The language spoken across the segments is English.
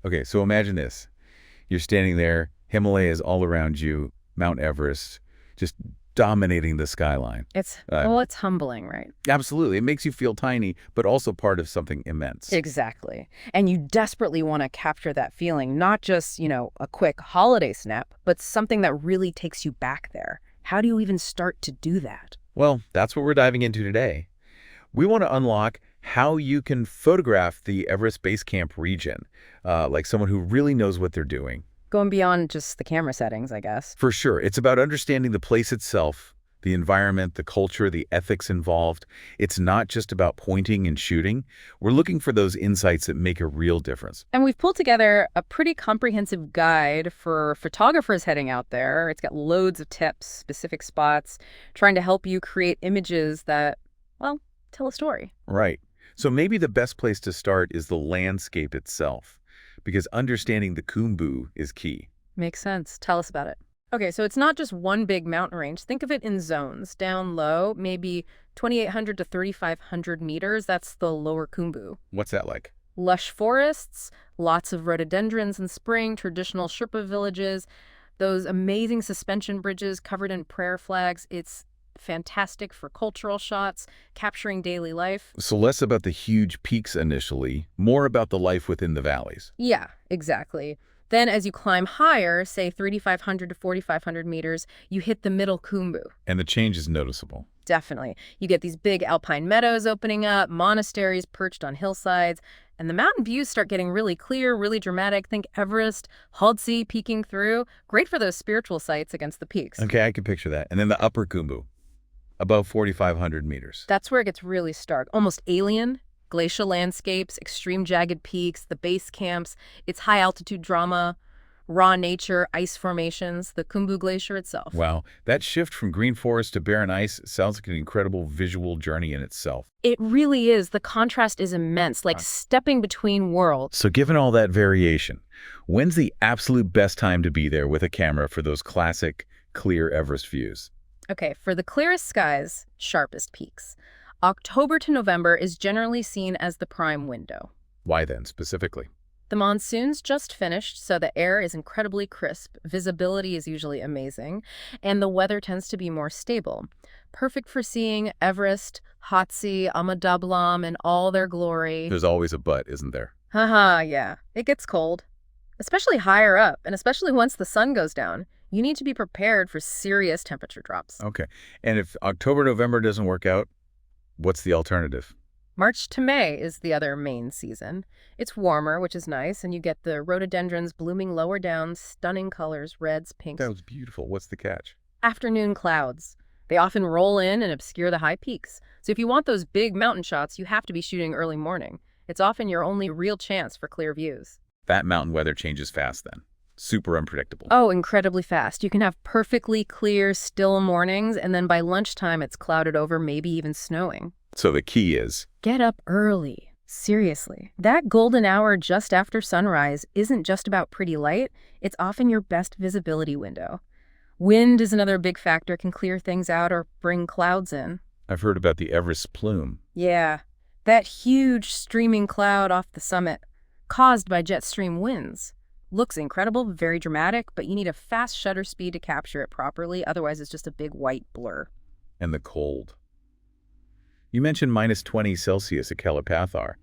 Okay, so imagine this. You're standing there, Himalayas all around you, Mount Everest, just dominating the skyline. Uh, Well, it's humbling, right? Absolutely. It makes you feel tiny, but also part of something immense. Exactly. And you desperately want to capture that feeling, not just, a quick holiday snap, but something that really takes you back there. How do you even start to do that? Well, that's what we're diving into today. We want to unlock how you can photograph the Everest Base Camp region, like someone who really knows what they're doing. Going beyond just the camera settings, I guess. For sure, it's about understanding the place itself, the environment, the culture, the ethics involved. It's not just about pointing and shooting. We're looking for those insights that make a real difference. And we've pulled together a pretty comprehensive guide for photographers heading out there. It's got loads of tips, specific spots, trying to help you create images that, well, tell a story. Right. So maybe the best place to start is the landscape itself, because understanding the Khumbu is key. Makes sense. Tell us about it. Okay, so it's not just one big mountain range. Think of it in zones. Down low, maybe 2,800 to 3,500 meters. That's the lower Khumbu. What's that like? Lush forests, lots of rhododendrons in spring, traditional Sherpa villages, those amazing suspension bridges covered in prayer flags. It's fantastic for cultural shots, capturing daily life. So less about the huge peaks initially, more about the life within the valleys. Yeah, exactly. Then as you climb higher, say 3,500 to 4,500 meters, you hit the middle Khumbu. And the change is noticeable. Definitely. You get these big alpine meadows opening up, monasteries perched on hillsides, and the mountain views start getting really clear, really dramatic. Think Everest, 𝐿𝐴 peeking through. Great for those spiritual sights against the peaks. Okay, I can picture that. And then the upper Khumbu, above 4,500 meters. That's where it gets really stark, almost alien. Glacial landscapes, extreme jagged peaks, the base camps, its high-altitude drama, raw nature, ice formations, the Khumbu Glacier itself. Wow, that shift from green forest to barren ice sounds like an incredible visual journey in itself. It really is. The contrast is immense, like stepping between worlds. So given all that variation, when's the absolute best time to be there with a camera for those classic, clear Everest views? Okay, for the clearest skies, sharpest peaks. October to November is generally seen as the prime window. Why then, specifically? The monsoon's just finished, so the air is incredibly crisp, visibility is usually amazing, and the weather tends to be more stable. Perfect for seeing Everest, 𝐏𝐡𝐴, 𝐻𝐴 in all their glory. There's always a but, isn't there? Haha, yeah. It gets cold, especially higher up, and especially once the sun goes down. You need to be prepared for serious temperature drops. Okay. And if October, November doesn't work out, what's the alternative? March to May is the other main season. It's warmer, which is nice, and you get the rhododendrons blooming lower down, stunning colors, reds, pinks. That was beautiful. What's the catch? Afternoon clouds. They often roll in and obscure the high peaks. So if you want those big mountain shots, you have to be shooting early morning. It's often your only real chance for clear views. That mountain weather changes fast then. Super unpredictable. Oh, incredibly fast. You can have perfectly clear, still mornings, and then by lunchtime it's clouded over, maybe even snowing. So the key is, Get up early. Seriously. That golden hour just after sunrise isn't just about pretty light, it's often your best visibility window. Wind is another big factor, can clear things out or bring clouds in. I've heard about the Everest plume. Yeah, that huge streaming cloud off the summit, caused by jet stream winds. Looks incredible, very dramatic, but you need a fast shutter speed to capture it properly, otherwise it's just a big white blur. And the cold. You mentioned -20 Celsius at 𝐾𝐲.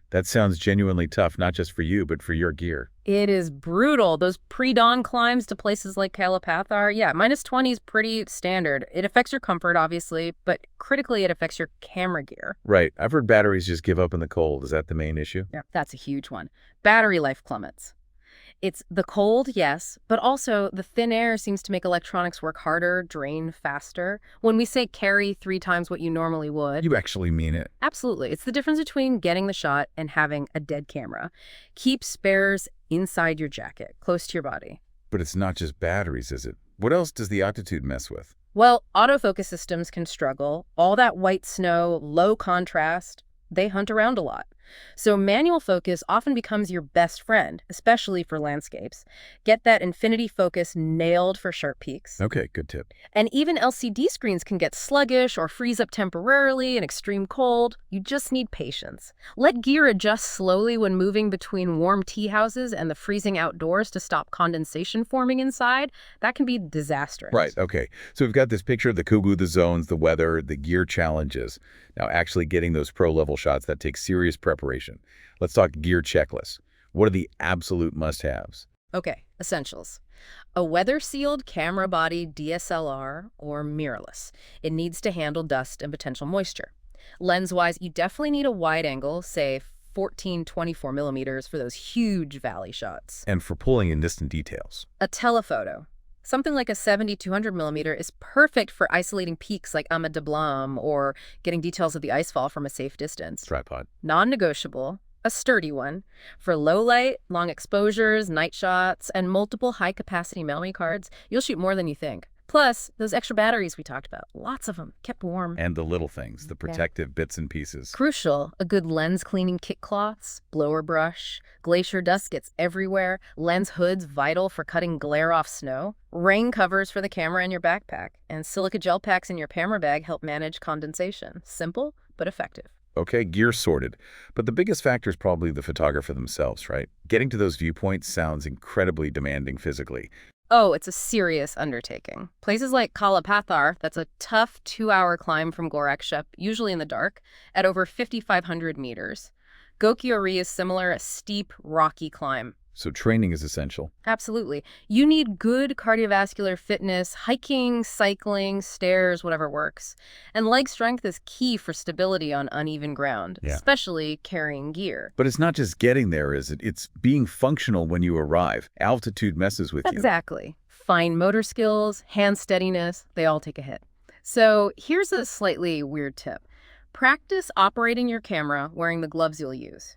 That sounds genuinely tough, not just for you, but for your gear. It is brutal. Those pre-dawn climbs to places like 𝐾𝐲, yeah, -20 is pretty standard. It affects your comfort, obviously, but critically it affects your camera gear. Right. I've heard batteries just give up in the cold. Is that the main issue? Yeah, that's a huge one. Battery life plummets. It's the cold, yes, but also the thin air seems to make electronics work harder, drain faster. When we say carry 3 times what you normally would. You actually mean it. Absolutely. It's the difference between getting the shot and having a dead camera. Keep spares inside your jacket, close to your body. But it's not just batteries, is it? What else does the altitude mess with? Well, autofocus systems can struggle. All that white snow, low contrast, they hunt around a lot. So manual focus often becomes your best friend, especially for landscapes. Get that infinity focus nailed for sharp peaks. Okay, good tip. And even LCD screens can get sluggish or freeze up temporarily in extreme cold. You just need patience. Let gear adjust slowly when moving between warm tea houses and the freezing outdoors to stop condensation forming inside. That can be disastrous. Right, okay. So we've got this picture of the Kugu, the zones, the weather, the gear challenges. Now, actually getting those pro-level shots, that takes serious preparation. Let's talk gear checklists. What are the absolute must-haves? Okay, essentials. A weather-sealed camera body DSLR or mirrorless. It needs to handle dust and potential moisture. Lens-wise, you definitely need a wide angle, say 14-24 millimeters for those huge valley shots. And for pulling in distant details. A telephoto. Something like a 70-200 millimeter is perfect for isolating peaks like Amet de Blanc or getting details of the icefall from a safe distance. Tripod. Non-negotiable. A sturdy one for low light, long exposures, night shots, and multiple high-capacity memory cards. You'll shoot more than you think. Plus, those extra batteries we talked about, lots of them, kept warm. And the little things, the protective bits and pieces. Crucial, a good lens cleaning kit cloths, blower brush, glacier dust gets everywhere, lens hoods vital for cutting glare off snow, rain covers for the camera in your backpack, and silica gel packs in your camera bag help manage condensation. Simple, but effective. Okay, gear sorted. But the biggest factor is probably the photographer themselves, right? Getting to those viewpoints sounds incredibly demanding physically. Oh, it's a serious undertaking. Places like Kalapathar, that's a tough 2-hour climb from Gorakshep, usually in the dark, at over 5,500 meters. 𝐾𝐤 is similar, a steep, rocky climb. So training is essential. Absolutely. You need good cardiovascular fitness, hiking, cycling, stairs, whatever works. And leg strength is key for stability on uneven ground, especially carrying gear. But it's not just getting there, is it? It's being functional when you arrive. Altitude messes with you. Exactly. Fine motor skills, hand steadiness, they all take a hit. So here's a slightly weird tip. Practice operating your camera wearing the gloves you'll use.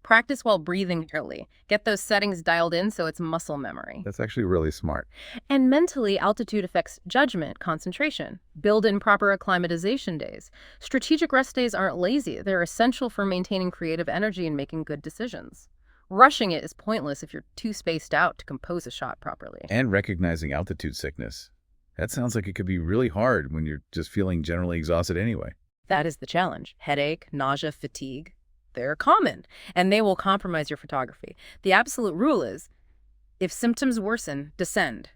Practice while breathing clearly. Get those settings dialed in so it's muscle memory. That's actually really smart. And mentally, altitude affects judgment, concentration. Build in proper acclimatization days. Strategic rest days aren't lazy. They're essential for maintaining creative energy and making good decisions. Rushing it is pointless if you're too spaced out to compose a shot properly. And recognizing altitude sickness. That sounds like it could be really hard when you're just feeling generally exhausted anyway. That is the challenge. Headache, nausea, fatigue. They're common, and they will compromise your photography. The absolute rule is, if symptoms worsen, descend.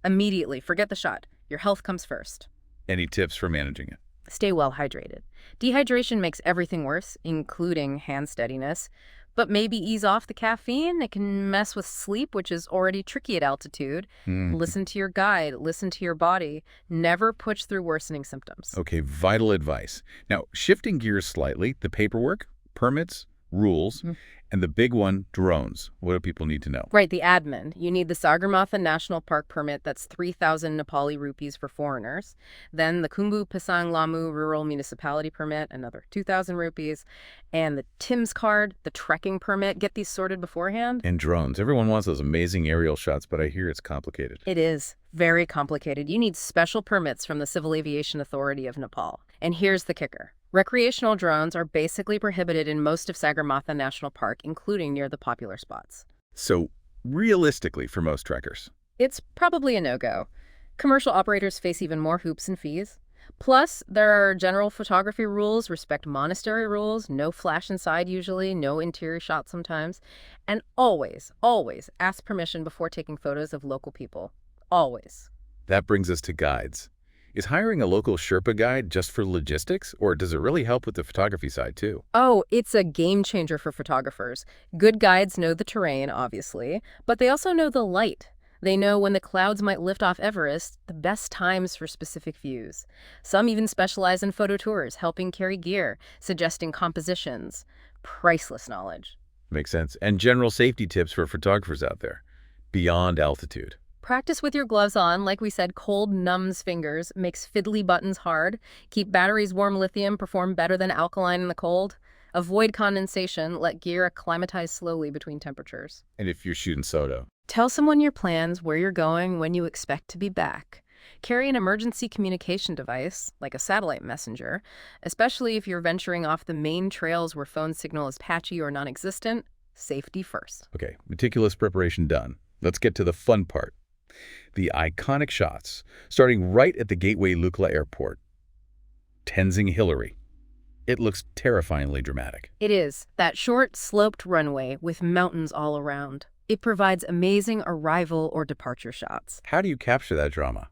Immediately, forget the shot. Your health comes first. Any tips for managing it? Stay well hydrated. Dehydration makes everything worse, including hand steadiness. But maybe ease off the caffeine. It can mess with sleep, which is already tricky at altitude. Listen to your guide. Listen to your body. Never push through worsening symptoms. Okay, vital advice. Now, shifting gears slightly, the paperwork, permits, rules, and the big one, drones. What do people need to know? Right, the admin. You need the Sagarmatha National Park permit, that's 3,000 Nepali rupees for foreigners. Then the Khumbu Pasang Lamu Rural Municipality permit, another 2,000 rupees. And the TIMS card, the trekking permit. Get these sorted beforehand. And drones. Everyone wants those amazing aerial shots, but I hear it's complicated. It is very complicated. You need special permits from the Civil Aviation Authority of Nepal. And here's the kicker. Recreational drones are basically prohibited in most of Sagarmatha National Park, including near the popular spots. So, realistically, for most trekkers, it's probably a no-go. Commercial operators face even more hoops and fees. Plus, there are general photography rules, respect monastery rules, no flash inside usually, no interior shots sometimes. And always, always ask permission before taking photos of local people. Always. That brings us to guides. Is hiring a local Sherpa guide just for logistics, or does it really help with the photography side too? Oh, it's a game changer for photographers. Good guides know the terrain, obviously, but they also know the light. They know when the clouds might lift off Everest, the best times for specific views. Some even specialize in photo tours, helping carry gear, suggesting compositions. Priceless knowledge. Makes sense. And general safety tips for photographers out there, beyond altitude. Practice with your gloves on. Like we said, cold numbs fingers, makes fiddly buttons hard. Keep batteries warm. Lithium perform better than alkaline in the cold. Avoid condensation. Let gear acclimatize slowly between temperatures. And if you're shooting sodo? Tell someone your plans, where you're going, when you expect to be back. Carry an emergency communication device, like a satellite messenger, especially if you're venturing off the main trails where phone signal is patchy or non-existent. Safety first. Okay, meticulous preparation done. Let's get to the fun part. The iconic shots, starting right at the Gateway Lukla Airport. Tenzing Hillary. It looks terrifyingly dramatic. It is. That short, sloped runway with mountains all around. It provides amazing arrival or departure shots. How do you capture that drama?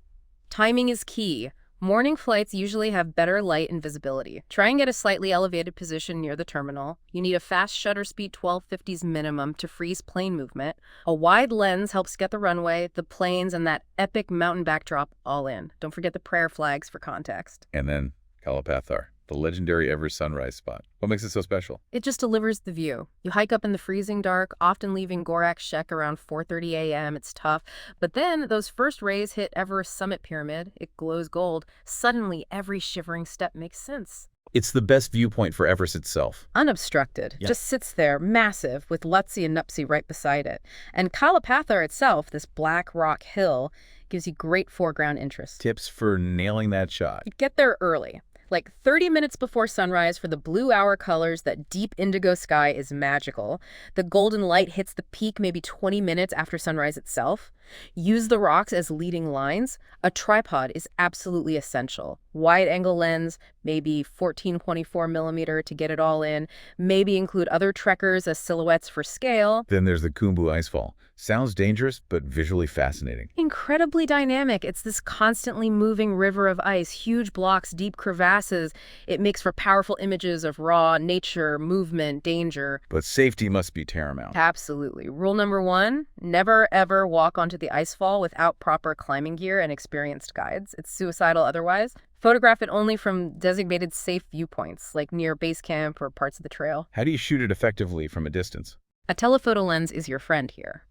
Timing is key. Morning flights usually have better light and visibility. Try and get a slightly elevated position near the terminal. You need a fast shutter speed 1250s minimum to freeze plane movement. A wide lens helps get the runway, the planes, and that epic mountain backdrop all in. Don't forget the prayer flags for context. And then Kalapathar, the legendary Everest sunrise spot. What makes it so special? It just delivers the view. You hike up in the freezing dark, often leaving Gorak Shek around 4:30 a.m. It's tough. But then those first rays hit Everest summit pyramid. It glows gold. Suddenly, every shivering step makes sense. It's the best viewpoint for Everest itself. Unobstructed. Yeah. Just sits there, massive, with Lutzi and Nuptse right beside it. And Kalapathar itself, this black rock hill, gives you great foreground interest. Tips for nailing that shot. You get there early. Like 30 minutes before sunrise for the blue hour colors. That deep indigo sky is magical. The golden light hits the peak maybe 20 minutes after sunrise itself. Use the rocks as leading lines. A tripod is absolutely essential. Wide angle lens, maybe 14-24 millimeter to get it all in. Maybe include other trekkers as silhouettes for scale. Then there's the Khumbu Icefall. Sounds dangerous, but visually fascinating. Incredibly dynamic. It's this constantly moving river of ice, huge blocks, deep crevasses. It makes for powerful images of raw nature, movement, danger. But safety must be paramount. Absolutely. Rule number 1, never ever walk onto the icefall without proper climbing gear and experienced guides. It's suicidal otherwise. Photograph it only from designated safe viewpoints, like near base camp or parts of the trail. How do you shoot it effectively from a distance? A telephoto lens is your friend here.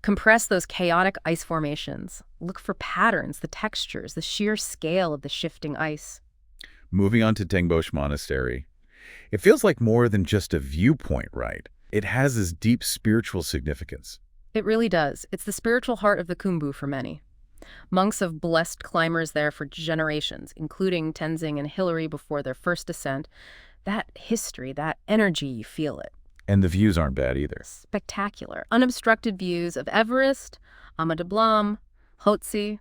Compress those chaotic ice formations. Look for patterns, the textures, the sheer scale of the shifting ice. Moving on to Tengboche Monastery. It feels like more than just a viewpoint, right? It has this deep spiritual significance. It really does. It's the spiritual heart of the Khumbu for many. Monks have blessed climbers there for generations, including Tenzing and Hillary before their first ascent. That history, that energy, you feel it. And the views aren't bad either. Spectacular. Unobstructed views of Everest, Amadablam, 𝐏𝐡𝐴ZE.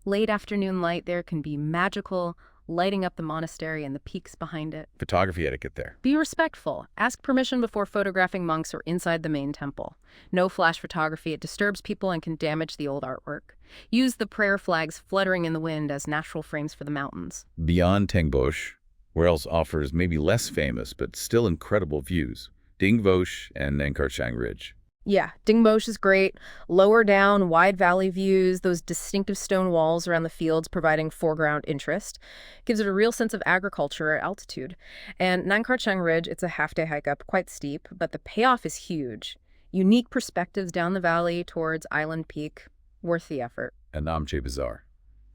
Late afternoon light there can be magical, lighting up the monastery and the peaks behind it. Photography etiquette there. Be respectful. Ask permission before photographing monks or inside the main temple. No flash photography. It disturbs people and can damage the old artwork. Use the prayer flags fluttering in the wind as natural frames for the mountains. Beyond Tengboche, where else offers maybe less famous but still incredible views? Dingboche and Nangkarchang Ridge. Yeah, Dingboche is great. Lower down, wide valley views, those distinctive stone walls around the fields providing foreground interest. Gives it a real sense of agriculture at altitude. And Nangkarchang Ridge, it's a half-day hike up, quite steep, but the payoff is huge. Unique perspectives down the valley towards Island Peak. Worth the effort. And Namche Bazaar,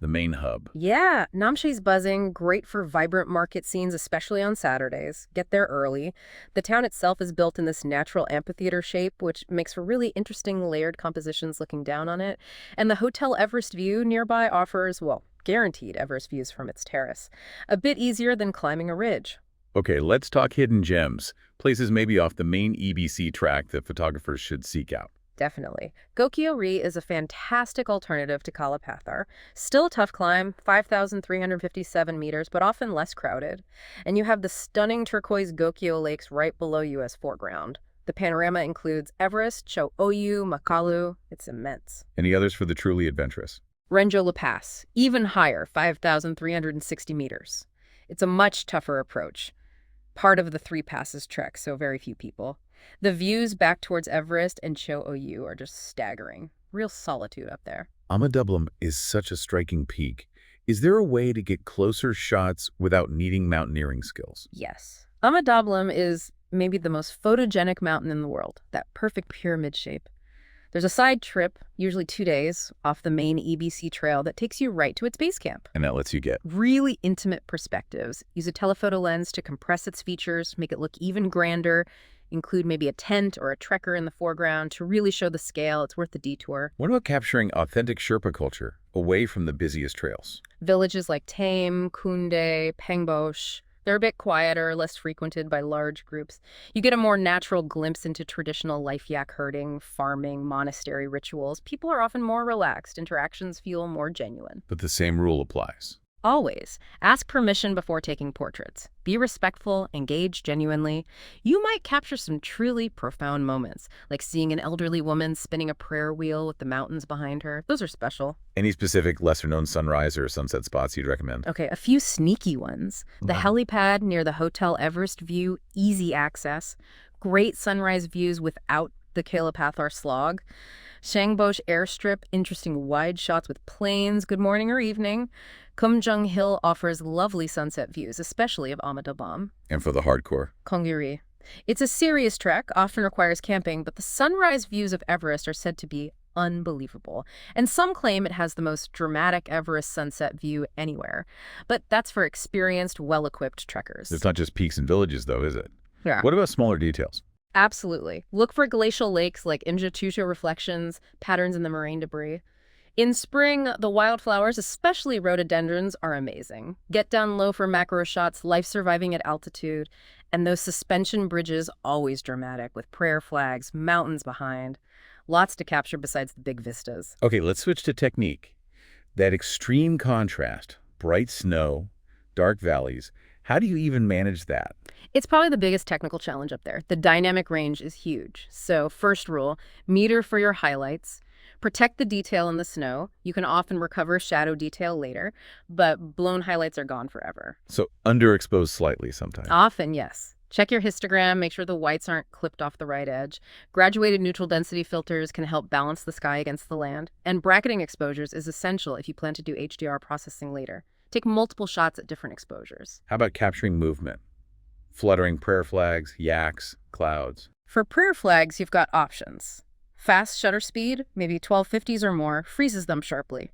the main hub. Yeah, Namche's buzzing, great for vibrant market scenes, especially on Saturdays. Get there early. The town itself is built in this natural amphitheater shape, which makes for really interesting layered compositions looking down on it. And the Hotel Everest View nearby offers, well, guaranteed Everest views from its terrace. A bit easier than climbing a ridge. Okay, let's talk hidden gems. Places maybe off the main EBC track that photographers should seek out. Definitely. 𝐾𝐞𝐬 is a fantastic alternative to Kalapathar. Still a tough climb, 5,357 meters, but often less crowded. And you have the stunning turquoise 𝐾𝐞𝐬 lakes right below you as foreground. The panorama includes Everest, 𝐶𝐲, Makalu. It's immense. Any others for the truly adventurous? Renjo La Pass, even higher, 5,360 meters. It's a much tougher approach. Part of the 3 passes trek, so very few people. The views back towards Everest and 𝐶𝐲 are just staggering. Real solitude up there. Amadablam is such a striking peak. Is there a way to get closer shots without needing mountaineering skills? Yes. Amadablam is maybe the most photogenic mountain in the world, that perfect pyramid shape. There's a side trip, usually 2 days, off the main EBC trail that takes you right to its base camp. And that lets you get Really intimate perspectives. Use a telephoto lens to compress its features, make it look even grander. Include maybe a tent or a trekker in the foreground to really show the scale. It's worth the detour. What about capturing authentic Sherpa culture away from the busiest trails? Villages like Tame, Kunde, Pengbosh, they're a bit quieter, less frequented by large groups. You get a more natural glimpse into traditional life yak herding, farming, monastery rituals. People are often more relaxed. Interactions feel more genuine. But the same rule applies. Always, ask permission before taking portraits. Be respectful, engage genuinely. You might capture some truly profound moments, like seeing an elderly woman spinning a prayer wheel with the mountains behind her. Those are special. Any specific lesser-known sunrise or sunset spots you'd recommend? Okay, a few sneaky ones. The helipad near the Hotel Everest view, easy access. Great sunrise views without the Kalapathar slog. Shangbosh airstrip, interesting wide shots with planes, good morning or evening. Kumjung Hill offers lovely sunset views, especially of Amadabam. And for the hardcore? Kongyuri. It's a serious trek, often requires camping, but the sunrise views of Everest are said to be unbelievable. And some claim it has the most dramatic Everest sunset view anywhere. But that's for experienced, well-equipped trekkers. It's not just peaks and villages, though, is it? Yeah. What about smaller details? Absolutely. Look for glacial lakes like 𝐁𝐸𝐿𝐸 reflections, patterns in the moraine debris. In spring, the wildflowers, especially rhododendrons, are amazing. Get down low for macro shots, life surviving at altitude. And those suspension bridges, always dramatic, with prayer flags, mountains behind. Lots to capture besides the big vistas. Okay, let's switch to technique. That extreme contrast, bright snow, dark valleys, how do you even manage that? It's probably the biggest technical challenge up there. The dynamic range is huge. So first rule, meter for your highlights. Protect the detail in the snow. You can often recover shadow detail later, but blown highlights are gone forever. So underexposed slightly sometimes. Often, yes. Check your histogram, make sure the whites aren't clipped off the right edge. Graduated neutral density filters can help balance the sky against the land. And bracketing exposures is essential if you plan to do HDR processing later. Take multiple shots at different exposures. How about capturing movement? Fluttering prayer flags, yaks, clouds. For prayer flags, you've got options. Fast shutter speed, maybe 1250s or more, freezes them sharply.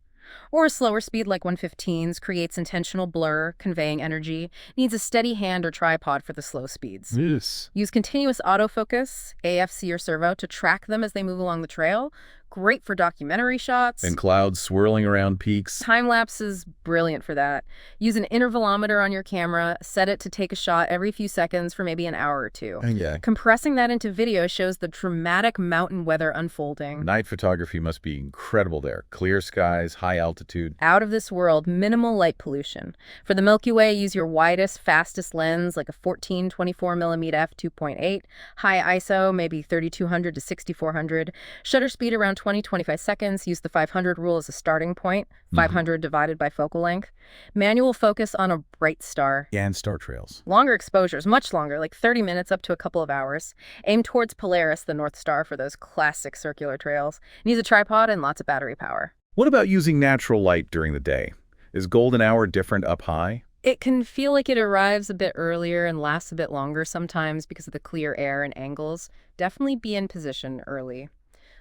Or a slower speed like 115s creates intentional blur, conveying energy, needs a steady hand or tripod for the slow speeds. Yes. Use continuous autofocus, AFC or servo, to track them as they move along the trail. Great for documentary shots. And clouds swirling around peaks. Time-lapse is brilliant for that. Use an intervalometer on your camera, set it to take a shot every few seconds for maybe an hour or two. Yeah. Compressing that into video shows the dramatic mountain weather unfolding. Night photography must be incredible there. Clear skies, high altitude. Out of this world, minimal light pollution. For the Milky Way, use your widest, fastest lens, like a 14-24mm f2.8. High ISO, maybe 3200 to 6400. Shutter speed around 20-25 seconds. Use the 500 rule as a starting point. 500 divided by focal length. Manual focus on a bright star. And star trails. Longer exposures, much longer, like 30 minutes up to a couple of hours. Aim towards Polaris, the North Star, for those classic circular trails. Needs a tripod and lots of battery power. What about using natural light during the day? Is golden hour different up high? It can feel like it arrives a bit earlier and lasts a bit longer sometimes because of the clear air and angles. Definitely be in position early.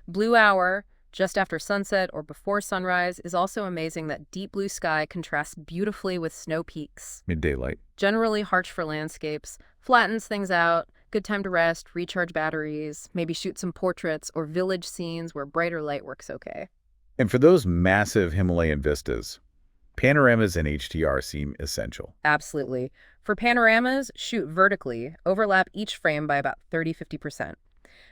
Blue hour, just after sunset or before sunrise, is also amazing. That deep blue sky contrasts beautifully with snow peaks. Mid-daylight. Generally harsh for landscapes, flattens things out, good time to rest, recharge batteries, maybe shoot some portraits or village scenes where brighter light works okay. And for those massive Himalayan vistas, panoramas and HDR seem essential. Absolutely. For panoramas, shoot vertically, overlap each frame by about 30-50%.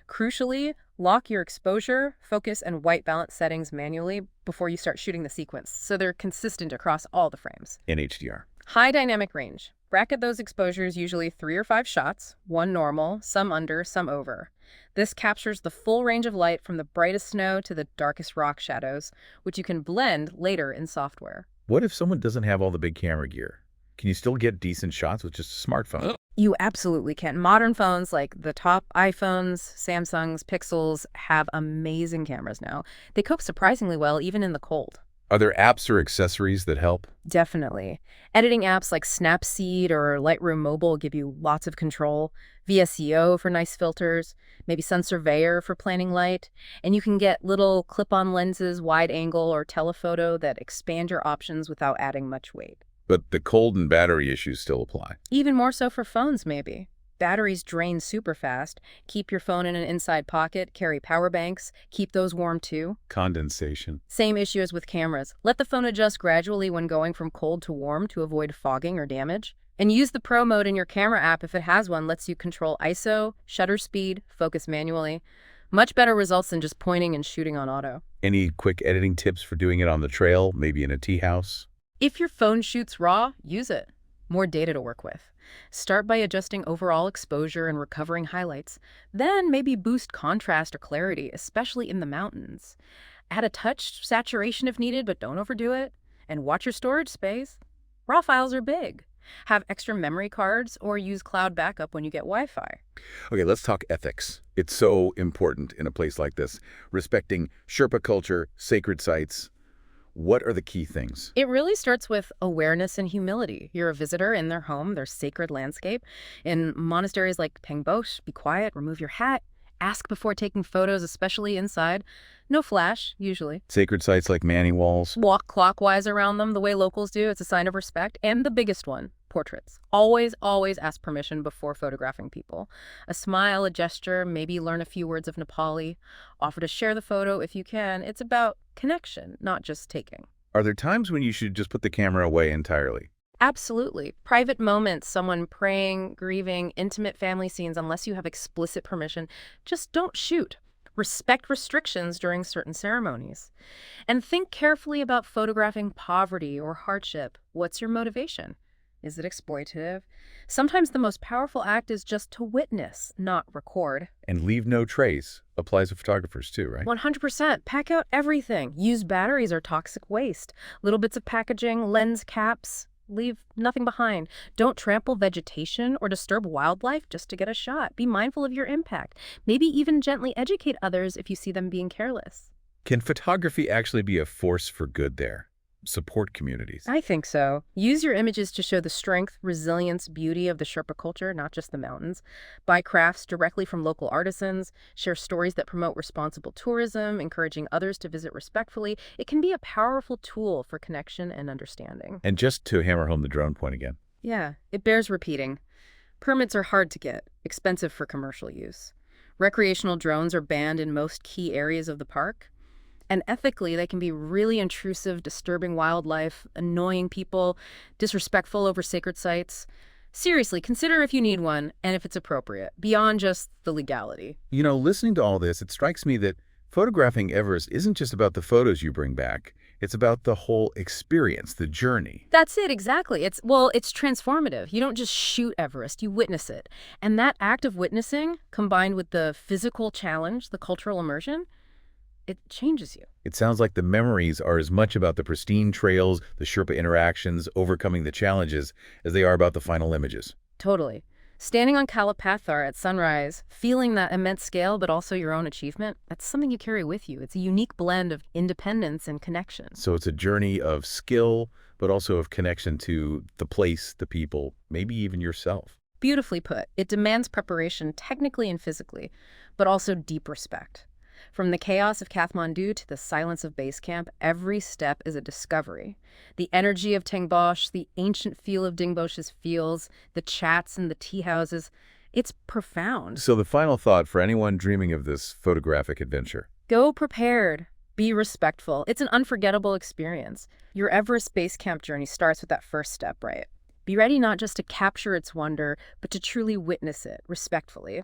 Crucially, lock your exposure, focus, and white balance settings manually before you start shooting the sequence, so they're consistent across all the frames. In HDR. High dynamic range. Bracket those exposures, usually 3 or 5 shots, one normal, some under, some over. This captures the full range of light from the brightest snow to the darkest rock shadows, which you can blend later in software. What if someone doesn't have all the big camera gear? Can you still get decent shots with just a smartphone? You absolutely can. Modern phones like the top iPhones, Samsungs, Pixels have amazing cameras now. They cope surprisingly well even in the cold. Are there apps or accessories that help? Definitely. Editing apps like Snapseed or Lightroom Mobile give you lots of control. VSEO for nice filters, maybe Sun Surveyor for planning light. And you can get little clip-on lenses, wide angle, or telephoto that expand your options without adding much weight. But the cold and battery issues still apply. Even more so for phones, maybe. Batteries drain super fast. Keep your phone in an inside pocket, carry power banks, keep those warm too. Condensation. Same issue as with cameras. Let the phone adjust gradually when going from cold to warm to avoid fogging or damage. And use the Pro mode in your camera app if it has one, lets you control ISO, shutter speed, focus manually. Much better results than just pointing and shooting on auto. Any quick editing tips for doing it on the trail, maybe in a tea house? If your phone shoots RAW, use it. More data to work with. Start by adjusting overall exposure and recovering highlights. Then maybe boost contrast or clarity, especially in the mountains. Add a touch saturation if needed, but don't overdo it. And watch your storage space. RAW files are big. Have extra memory cards or use cloud backup when you get Wi-Fi. Okay, let's talk ethics. It's so important in a place like this. Respecting Sherpa culture, sacred sites. What are the key things? It really starts with awareness and humility. You're a visitor in their home, their sacred landscape. In monasteries like Pangbosh, be quiet, remove your hat, ask before taking photos, especially inside. No flash, usually. Sacred sites like Manning Walls. Walk clockwise around them the way locals do. It's a sign of respect. And the biggest one, portraits. Always, always ask permission before photographing people. A smile, a gesture, maybe learn a few words of Nepali. Offer to share the photo if you can. It's about connection, not just taking. Are there times when you should just put the camera away entirely? Absolutely. Private moments, someone praying, grieving, intimate family scenes, unless you have explicit permission, just don't shoot. Respect restrictions during certain ceremonies. And think carefully about photographing poverty or hardship. What's your motivation? Is it exploitative? Sometimes the most powerful act is just to witness, not record. And leave no trace. Applies to photographers too, right? 100%. Pack out everything. Used batteries or toxic waste. Little bits of packaging, lens caps. Leave nothing behind. Don't trample vegetation or disturb wildlife just to get a shot. Be mindful of your impact. Maybe even gently educate others if you see them being careless. Can photography actually be a force for good there? Support communities? I think so. Use your images to show the strength, resilience, beauty of the Sherpa culture, not just the mountains. Buy crafts directly from local artisans. Share stories that promote responsible tourism, encouraging others to visit respectfully. It can be a powerful tool for connection and understanding. And just to hammer home the drone point again. Yeah, it bears repeating. Permits are hard to get, expensive for commercial use. Recreational drones are banned in most key areas of the park. And ethically, they can be really intrusive, disturbing wildlife, annoying people, disrespectful over sacred sites. Seriously, consider if you need one and if it's appropriate, beyond just the legality. You know, listening to all this, it strikes me that photographing Everest isn't just about the photos you bring back. It's about the whole experience, the journey. That's it, exactly. It's transformative. You don't just shoot Everest, you witness it. And that act of witnessing, combined with the physical challenge, the cultural immersion, it changes you. It sounds like the memories are as much about the pristine trails, the Sherpa interactions, overcoming the challenges, as they are about the final images. Totally. Standing on Kalapathar at sunrise, feeling that immense scale but also your own achievement, that's something you carry with you. It's a unique blend of independence and connection. So it's a journey of skill, but also of connection to the place, the people, maybe even yourself. Beautifully put. It demands preparation technically and physically, but also deep respect. From the chaos of Kathmandu to the silence of base camp, every step is a discovery. The energy of Tengbosch, the ancient feel of Dingbosch's fields, the chats in the tea houses, it's profound. So the final thought for anyone dreaming of this photographic adventure. Go prepared. Be respectful. It's an unforgettable experience. Your Everest base camp journey starts with that first step, right? Be ready not just to capture its wonder, but to truly witness it respectfully.